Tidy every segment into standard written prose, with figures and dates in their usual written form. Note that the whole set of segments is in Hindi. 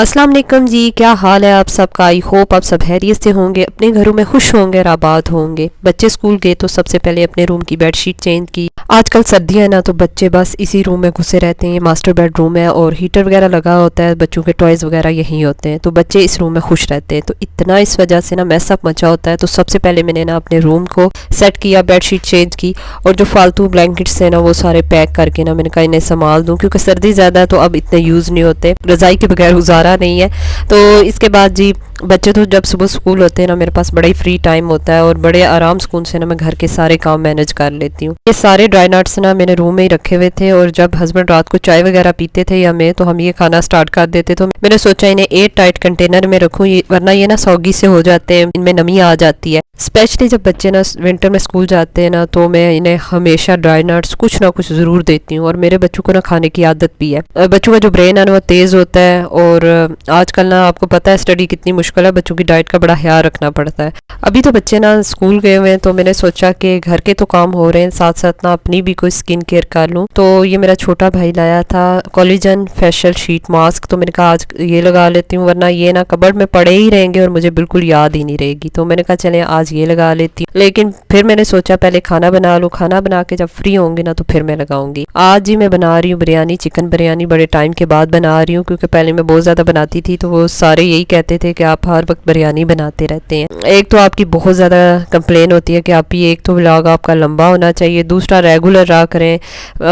अस्सलाम वालेकुम जी, क्या हाल है आप सबका। आई होप आप सब खैरियत से होंगे, अपने घरों में खुश होंगे और आबाद होंगे। बच्चे स्कूल गए तो सबसे पहले अपने रूम की बेडशीट चेंज की। आजकल सर्दियां है ना, तो बच्चे बस इसी रूम में घुसे रहते हैं। मास्टर बेडरूम है और हीटर वगैरह लगा होता है, बच्चों के टॉयज़ वगैरह यहीं होते हैं, तो बच्चे इस रूम में खुश रहते हैं। तो इतना इस वजह से ना मैसअप मचा होता है। तो सबसे पहले मैंने ना अपने रूम को सेट किया, बेडशीट चेंज की और जो फालतू ब्लैंकेट्स हैं ना वो सारे पैक करके ना मैंने कहा इन्हें संभाल दूँ, क्योंकि सर्दी ज़्यादा है तो अब इतने यूज़ नहीं होते, रज़ाई के बगैर गुजारा नहीं है। तो इसके बाद जी बच्चे तो जब सुबह स्कूल होते हैं ना, मेरे पास बड़ा ही फ्री टाइम होता है और बड़े आराम सुकून से ना मैं घर के सारे काम मैनेज कर लेती हूँ। ये सारे ड्राई नट्स ना मैंने रूम में ही रखे हुए थे और जब हस्बैंड रात को चाय वगैरह पीते थे या मैं, तो हम ये खाना स्टार्ट कर देते। तो मैंने सोचा इन्हें एयर टाइट कंटेनर में रखूँ, वरना ये ना सौगी से हो जाते हैं, इनमें नमी आ जाती है। स्पेशली जब बच्चे ना विंटर में स्कूल जाते हैं ना, तो मैं इन्हें हमेशा ड्राई नट्स कुछ ना कुछ ज़रूर देती हूँ। और मेरे बच्चों को ना खाने की आदत भी है। बच्चों का जो ब्रेन है ना वो तेज़ होता है और आजकल ना आपको पता है स्टडी कितनी मुश्किल है, बच्चों की डाइट का बड़ा ख्याल रखना पड़ता है। अभी तो बच्चे ना स्कूल गए हुए हैं, तो मैंने सोचा कि घर के तो काम हो रहे हैं, साथ साथ ना अपनी भी कोई स्किन केयर कर लूँ। तो ये मेरा छोटा भाई लाया था कोलेजन फेशियल शीट मास्क, तो मैंने कहा आज ये लगा लेती हूँ, वरना ये ना कबर्ड में पड़े ही रहेंगे और मुझे बिल्कुल याद ही नहीं रहेगी। तो मैंने कहा चले आज ये लगा लेती हूँ, लेकिन फिर मैंने सोचा पहले खाना बना लूँ, खाना बना के जब फ्री होंगी ना तो फिर मैं लगाऊंगी। आज ही मैं बना रही हूँ बिरयानी, चिकन बिरयानी, बड़े टाइम के बाद बना रही हूँ, क्योंकि पहले मैं बहुत ज़्यादा बनाती थी तो वो सारे यही कहते थे कि आप हर वक्त बिरयानी बनाते रहते हैं। एक तो आपकी बहुत ज़्यादा कंप्लेन होती है कि आप ही एक तो व्लॉग आपका लंबा होना चाहिए, दूसरा रेगुलर रहा करें।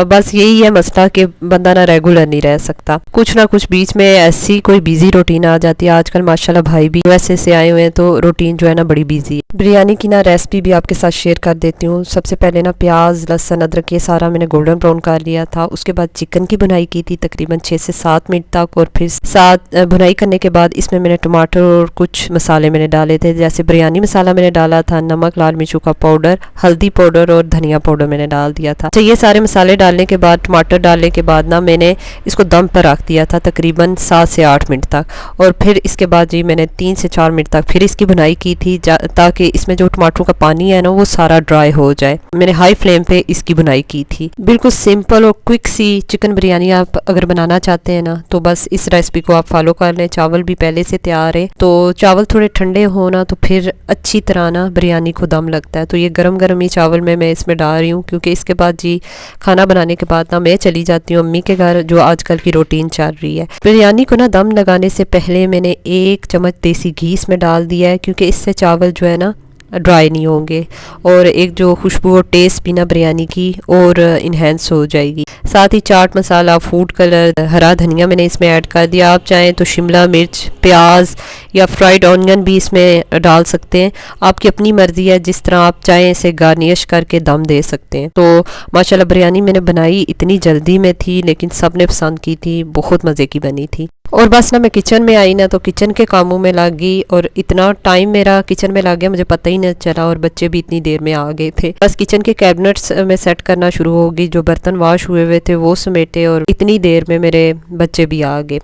बस यही है मसला कि बंदा ना रेगुलर नहीं रह सकता, कुछ ना कुछ बीच में ऐसी कोई बिजी रूटीन आ जाती है। आजकल माशाल्लाह भाई भी वैसे से आए हुए हैं तो रूटीन जो है ना बड़ी बिजी है। बिरयानी की ना रेसिपी भी आपके साथ शेयर कर देती हूँ। सबसे पहले ना प्याज लहसुन अदरक ये सारा मैंने गोल्डन ब्राउन कर लिया था। उसके बाद चिकन की बुनाई की थी तकरीबन 6 से 7 मिनट तक, और फिर 7 बुनाई करने के बाद इसमें मैंने टमाटर और कुछ मसाले मैंने डाले थे, जैसे बिरयानी मसाला मैंने डाला था, नमक, लाल मिर्चों का पाउडर, हल्दी पाउडर और धनिया पाउडर मैंने डाल दिया था। तो ये सारे मसाले डालने के बाद टमाटर डालने के बाद ना मैंने इसको दम पर रख दिया था तकरीबन 7 से 8 मिनट तक, और फिर इसके बाद जी मैंने 3 से 4 मिनट तक फिर इसकी बुनाई की थी, ताकि इसमें जो टमाटरों का पानी है ना वो सारा ड्राई हो जाए। मैंने हाई फ्लेम पे इसकी बुनाई की थी। बिल्कुल सिंपल और क्विक सी चिकन बिरयानी आप अगर बनाना चाहते हैं ना तो बस इस रेसिपी को आप फॉलो कर लें। चावल भी पहले से तैयार है, तो चावल थोड़े ठंडे हो ना तो फिर अच्छी तरह ना बिरयानी को दम लगता है। तो ये गरम गरम ही चावल में मैं इसमें डाल रही हूँ, क्योंकि इसके बाद जी खाना बनाने के बाद ना मैं चली जाती हूँ अम्मी के घर, जो आजकल की रूटीन चल रही है। बिरयानी को ना दम लगाने से पहले मैंने 1 चम्मच देसी घी इसमें डाल दिया है, क्योंकि इससे चावल जो है ना ड्राई नहीं होंगे और एक जो खुशबू और टेस्ट भी ना बिरयानी की और इन्हेंस हो जाएगी। साथ ही चाट मसाला, फूड कलर, हरा धनिया मैंने इसमें ऐड कर दिया। आप चाहें तो शिमला मिर्च, प्याज या फ्राइड ऑनियन भी इसमें डाल सकते हैं, आपकी अपनी मर्जी है। जिस तरह आप चाहें इसे गार्निश करके दम दे सकते हैं। तो माशाल्लाह बिरयानी मैंने बनाई इतनी जल्दी में थी, लेकिन सब ने पसंद की थी, बहुत मज़े की बनी थी। और बस ना मैं किचन में आई ना तो किचन के कामों में लग गई और इतना टाइम मेरा किचन में लग गया मुझे पता ही नहीं चला, और बच्चे भी इतनी देर में आ गए थे। बस किचन के कैबिनेट्स में सेट करना शुरू होगी, जो बर्तन वॉश हुए थे वो समेटे, और इतनी देर में मेरे बच्चे भी आ गए।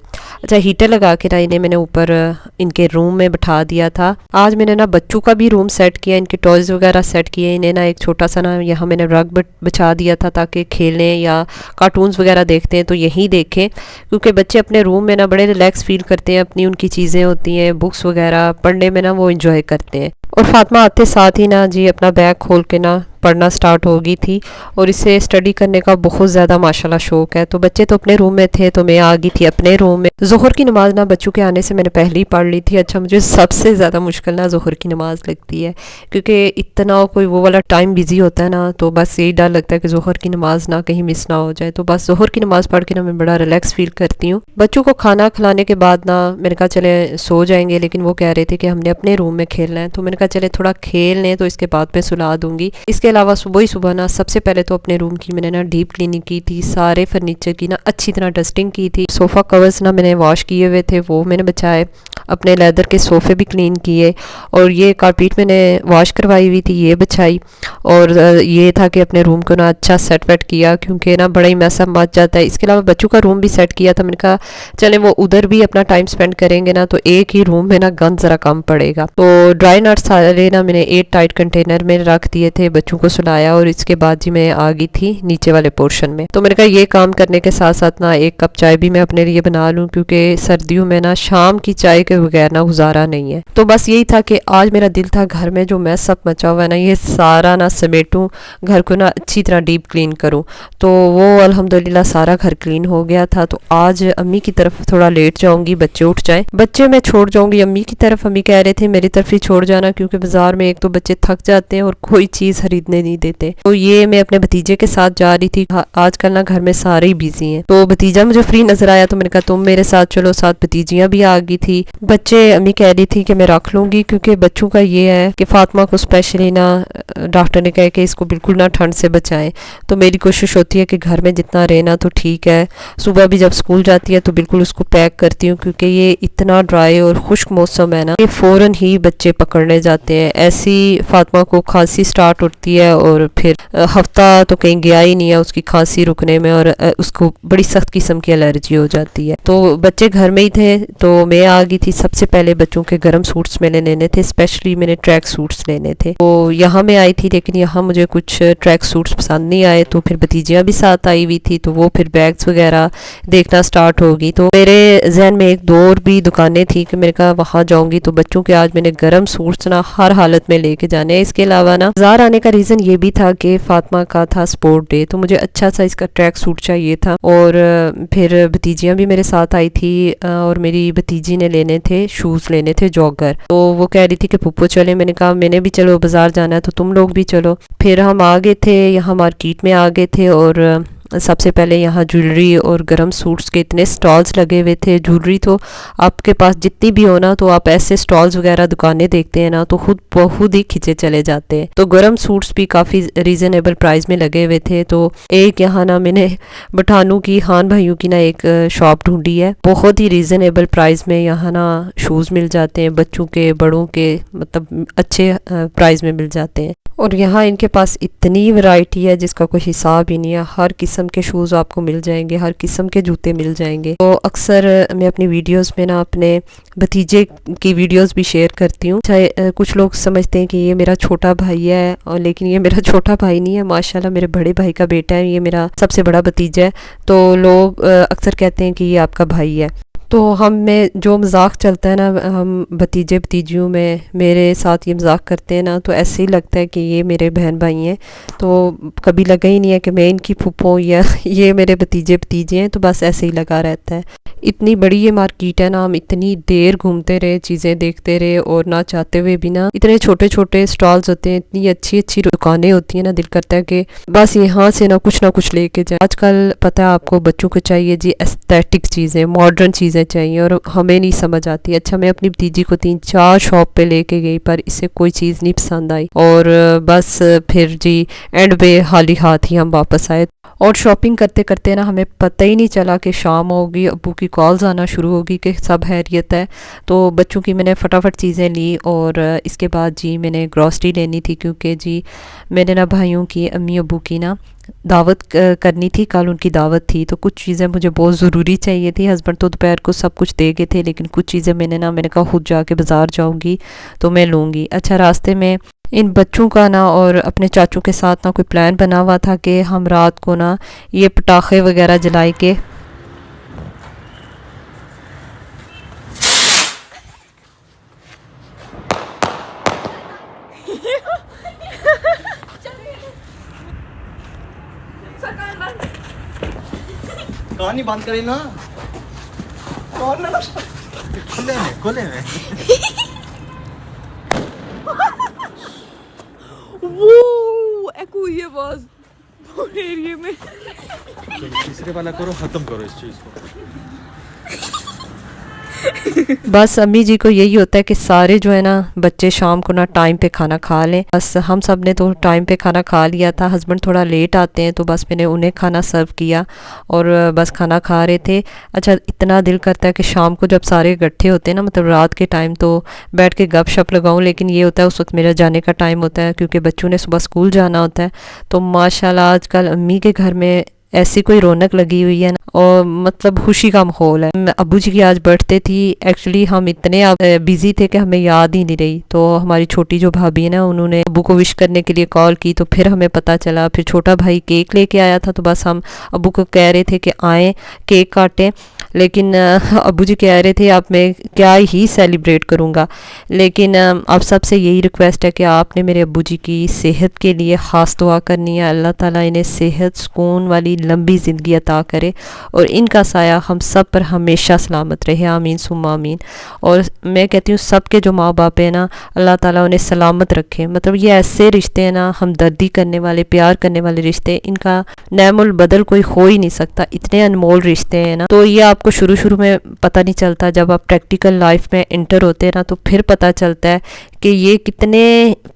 अच्छा, हीटर लगा के ना इन्हें मैंने ऊपर इनके रूम में बैठा दिया था। आज मैंने ना बच्चों का भी रूम सेट किया, इनके टॉयज़ वगैरह सेट किए। इन्हें ना एक छोटा सा ना यहाँ मैंने रग बिछा दिया था, ताकि खेलें या कार्टून्स वगैरह देखते हैं तो यहीं देखें, क्योंकि बच्चे अपने रूम में ना बड़े रिलैक्स फील करते हैं। अपनी उनकी चीज़ें होती हैं, बुक्स वगैरह पढ़ने में ना वो इंजॉय करते हैं। और फातिमा आते साथ ही ना जी अपना बैग खोल के ना पढ़ना स्टार्ट हो गई थी, और इसे स्टडी करने का बहुत ज़्यादा माशाल्लाह शौक़ है। तो बच्चे तो अपने रूम में थे तो मैं आ गई थी अपने रूम में। ज़ोहर की नमाज़ ना बच्चों के आने से मैंने पहले ही पढ़ ली थी। अच्छा, मुझे सबसे ज़्यादा मुश्किल ना ज़ोहर की नमाज़ लगती है, क्योंकि इतना कोई वो वाला टाइम बिजी होता है ना, तो बस यही डर लगता है कि ज़ोहर की नमाज़ ना कहीं मिस ना हो जाए। तो बस ज़ोहर की नमाज़ पढ़ के ना मैं बड़ा रिलैक्स फील करती हूँ। बच्चों को खाना खिलाने के बाद ना मैंने कहा चले सो जाएंगे, लेकिन वो कह रहे थे कि हमने अपने रूम में खेलना है, तो मैंने कहा चले थोड़ा खेल लें, तो इसके बाद मैं सुला दूंगी। इसके अलावा सुबह ही सुबह ना सबसे पहले तो अपने रूम की मैंने ना डीप क्लीनिंग की थी, सारे फर्नीचर की ना अच्छी तरह डस्टिंग की थी। सोफ़ा कवर्स ना मैंने वॉश किए हुए थे वो मैंने बचाए, अपने लेदर के सोफ़े भी क्लीन किए और ये कारपेट मैंने वॉश करवाई हुई थी ये बिछाई और ये था कि अपने रूम को ना अच्छा सेट वेट किया क्योंकि ना बड़ा ही मैसा मच जाता है। इसके अलावा बच्चों का रूम भी सेट किया था। मैंने कहा चले वो उधर भी अपना टाइम स्पेंड करेंगे ना तो एक ही रूम में ना गंद ज़रा कम पड़ेगा। तो ड्राई नट्स सारे ना मैंने 8 टाइट कंटेनर में रख दिए थे, बच्चों को सुलाया और इसके बाद जी मैं आ गई थी नीचे वाले पोर्शन में। तो मैंने कहा ये काम करने के साथ साथ ना एक कप चाय भी मैं अपने लिए बना लूँ क्योंकि सर्दियों में ना शाम की चाय के बगैर ना गुजारा नहीं है। तो बस यही था कि आज मेरा दिल था घर में जो मैस अप मचा हुआ है ना ये सारा ना समेटूं, घर को ना अच्छी तरह डीप क्लीन करूं। तो वो अल्हम्दुलिल्लाह सारा घर क्लीन हो गया था। तो आज अम्मी की तरफ थोड़ा लेट जाऊंगी, बच्चे उठ जाएं, बच्चे मैं छोड़ जाऊंगी अम्मी की तरफ। अम्मी कह रहे थे मेरी तरफ ही छोड़ जाना क्योंकि बाजार में एक तो बच्चे थक जाते हैं और कोई चीज़ खरीदने नहीं देते। तो ये मैं अपने भतीजे के साथ जा रही थी। आजकल ना घर में सारे ही बिजी हैं। तो भतीजा मुझे फ्री नजर आया तो मैंने कहा तुम मेरे साथ चलो, साथ भतीजियाँ भी आ गई थी। बच्चे अम्मी कह रही थी कि मैं रख लूंगी क्योंकि बच्चों का ये है कि फातिमा को स्पेशली ना डॉक्टर ने कहा कि इसको बिल्कुल ना ठंड से बचाएं। तो मेरी कोशिश होती है कि घर में जितना रहना तो ठीक है, सुबह भी जब स्कूल जाती है तो बिल्कुल उसको पैक करती हूँ क्योंकि ये इतना ड्राई और खुश्क मौसम है ना ये फ़ौरन ही बच्चे पकड़ने जाते हैं। ऐसी फातिमा को खांसी स्टार्ट होती है और फिर हफ्ता तो कहीं गया ही नहीं है उसकी खांसी रुकने में और उसको बड़ी सख्त किस्म की एलर्जी हो जाती है। तो बच्चे घर में ही थे तो मैं आ गई थी। सबसे पहले बच्चों के गर्म सूट्स मैंने लेने थे, स्पेशली मैंने ट्रैक सूट्स लेने थे। तो यहाँ मैं आई थी लेकिन यहाँ मुझे कुछ ट्रैक सूट्स पसंद नहीं आए तो फिर भतीजियाँ भी साथ आई हुई थी तो वो फिर बैग्स वगैरह देखना स्टार्ट होगी। तो मेरे जहन में एक दो और भी दुकानें थी कि मेरे कहा वहाँ जाऊँगी तो बच्चों के आज मैंने गर्म सूट्स ना हर हालत में लेके जाने हैं। इसके अलावा ना बाजार आने का रीज़न ये भी था कि फातिमा का था स्पोर्ट डे तो मुझे अच्छा सा इसका ट्रैक सूट चाहिए था। और फिर भतीजियाँ भी मेरे साथ आई थी और मेरी भतीजी ने लेने थे शूज़ लेने थे जॉगर। तो वो कह रही थी कि पुप्पो चले, मैंने कहा मैंने भी चलो बाजार जाना है तो तुम लोग भी चलो। फिर हम आ गए थे यहाँ मार्केट में आ गए थे और सबसे पहले यहाँ ज्वेलरी और गर्म सूट्स के इतने स्टॉल्स लगे हुए थे। ज्वेलरी तो आपके पास जितनी भी हो ना तो आप ऐसे स्टॉल्स वगैरह दुकानें देखते हैं ना तो खुद ही खिंचे चले जाते हैं। तो गर्म सूट्स भी काफ़ी रीज़नेबल प्राइस में लगे हुए थे। तो एक यहाँ ना मैंने बठानू की खान भाइयों की ना एक शॉप ढूंढी है, बहुत ही रीज़नेबल प्राइस में यहाँ ना शूज़ मिल जाते हैं बच्चों के बड़ों के, मतलब अच्छे प्राइस में मिल जाते हैं। और यहाँ इनके पास इतनी वैरायटी है जिसका कोई हिसाब ही नहीं है। हर किस्म के शूज़ आपको मिल जाएंगे, हर किस्म के जूते मिल जाएंगे। तो अक्सर मैं अपनी वीडियोस में ना अपने भतीजे की वीडियोस भी शेयर करती हूँ। चाहे कुछ लोग समझते हैं कि ये मेरा छोटा भाई है और लेकिन ये मेरा छोटा भाई नहीं है, माशाल्लाह मेरे बड़े भाई का बेटा है, ये मेरा सबसे बड़ा भतीजा है। तो लोग अक्सर कहते हैं कि ये आपका भाई है। तो हम में जो मजाक चलता है ना हम भतीजे भतीजियों में, मेरे साथ ये मजाक करते हैं ना तो ऐसे ही लगता है कि ये मेरे बहन भाई हैं। तो कभी लगा ही नहीं है कि मैं इनकी फूफो या ये मेरे भतीजे भतीजे हैं, तो बस ऐसे ही लगा रहता है। इतनी बड़ी ये मार्केट है ना, हम इतनी देर घूमते रहे, चीज़ें देखते रहे और ना चाहते हुए भी ना इतने छोटे छोटे स्टॉल्स होते हैं, इतनी अच्छी अच्छी दुकानें होती हैं ना, दिल करता है कि बस यहाँ से ना कुछ लेके जाए। आजकल पता है आपको बच्चों को चाहिए जी एस्थेटिक चीज़ें, मॉडर्न चीज़ें चाहिए और हमें नहीं समझ आती। अच्छा मैं अपनी भतीजी को 3-4 शॉप पे लेके गई पर इसे कोई चीज़ नहीं पसंद आई और बस फिर जी एंड पे खाली हाथ ही हम वापस आए। और शॉपिंग करते करते ना हमें पता ही नहीं चला कि शाम होगी, अब्बू की कॉल्स आना शुरू होगी कि सब खैरियत है। तो बच्चों की मैंने फटाफट चीज़ें ली और इसके बाद जी मैंने ग्रॉसरी लेनी थी क्योंकि जी मेरे ना भाइयों की अम्मी अब्बू की ना दावत करनी थी, कल उनकी दावत थी। तो कुछ चीज़ें मुझे बहुत ज़रूरी चाहिए थी। हस्बैंड तो दोपहर को सब कुछ दे गए थे लेकिन कुछ चीज़ें मैंने कहा खुद जाके बाज़ार जाऊँगी तो मैं लूँगी। अच्छा रास्ते में इन बच्चों का ना और अपने चाचू के साथ ना कोई प्लान बना हुआ था कि हम रात को ना ये पटाखे वगैरह जलाई के कहानी बंद करें ना, खुले में वो एक हुई है बस पूरे एरिया में। तीसरे वाला करो, खत्म करो इस चीज को। बस अम्मी जी को यही होता है कि सारे जो है ना बच्चे शाम को ना टाइम पे खाना खा लें। बस हम सब ने तो टाइम पे खाना खा लिया था। हस्बैंड थोड़ा लेट आते हैं तो बस मैंने उन्हें खाना सर्व किया और बस खाना खा रहे थे। अच्छा, इतना दिल करता है कि शाम को जब सारे इकट्ठे होते हैं ना, मतलब रात के टाइम, तो बैठ के गपशप लगाऊं, लेकिन ये होता है उस वक्त मेरा जाने का टाइम होता है क्योंकि बच्चों ने सुबह स्कूल जाना होता है। तो माशाल्लाह आजकल अम्मी के घर में ऐसी कोई रौनक लगी हुई है ना, और मतलब खुशी का माहौल है। अब्बू जी की आज बर्थडे थी। एक्चुअली हम इतने बिजी थे कि हमें याद ही नहीं रही। तो हमारी छोटी जो भाभी है ना, उन्होंने अब्बू को विश करने के लिए कॉल की, तो फिर हमें पता चला। फिर छोटा भाई केक लेके आया था, तो बस हम अब्बू को कह रहे थे कि आएँ केक काटें, लेकिन अब्बू जी कह रहे थे अब मैं क्या ही सेलिब्रेट करूँगा। लेकिन आप सबसे यही रिक्वेस्ट है कि आपने मेरे अब्बू जी की सेहत के लिए ख़ास दुआ करनी है। अल्लाह ताला इन्हें सेहत, सुकून वाली लंबी ज़िंदगी अता करे और इनका साया हम सब पर हमेशा सलामत रहे। आमीन सुम्मा आमीन। और मैं कहती हूँ सबके जो माँ बाप है ना, अल्लाह ताला उन्हें सलामत रखे। मतलब ये ऐसे रिश्ते हैं ना, हमदर्दी करने वाले, प्यार करने वाले रिश्ते, इनका नैमुल बदल कोई हो ही नहीं सकता। इतने अनमोल रिश्ते हैं ना। तो ये आपको शुरू शुरू में पता नहीं चलता, जब आप प्रैक्टिकल लाइफ में इंटर होते हैं ना, तो फिर पता चलता है कि ये कितने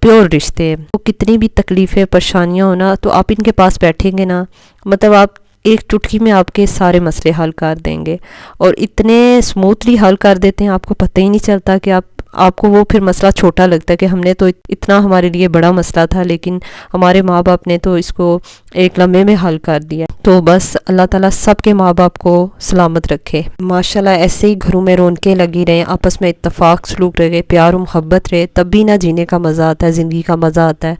प्योर रिश्ते हैं। तो कितनी भी तकलीफ़ें, परेशानियाँ हो ना, तो आप इनके पास बैठेंगे ना, मतलब आप एक चुटकी में आपके सारे मसले हल कर देंगे और इतने स्मूथली हल कर देते हैं, आपको पता ही नहीं चलता कि आपको वो फिर मसला छोटा लगता है कि हमने तो इतना हमारे लिए बड़ा मसला था, लेकिन हमारे माँ बाप ने तो इसको एक लम्हे में हल कर दिया। तो बस अल्लाह ताला सबके माँ बाप को सलामत रखे। माशाल्लाह ऐसे ही घरों में रौनकें लगी रहें, आपस में इत्तेफाक सलूक रहे, प्यार और मोहब्बत रहे, तब भी ना जीने का मज़ा आता है, ज़िंदगी का मज़ा आता है।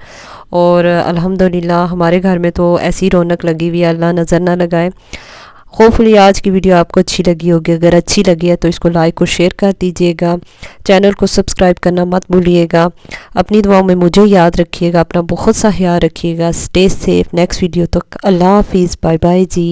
और अल्हम्दुलिल्लाह हमारे घर में तो ऐसी रौनक लगी हुई है, अल्लाह नज़र ना लगाए। होपफुली आज की वीडियो आपको अच्छी लगी होगी। अगर अच्छी लगी है तो इसको लाइक और शेयर कर दीजिएगा। चैनल को सब्सक्राइब करना मत भूलिएगा। अपनी दुआओं में मुझे याद रखिएगा। अपना बहुत सा ख्याल रखिएगा। Stay safe. नेक्स्ट वीडियो तक अल्लाह हाफिज़। बाय बाय जी।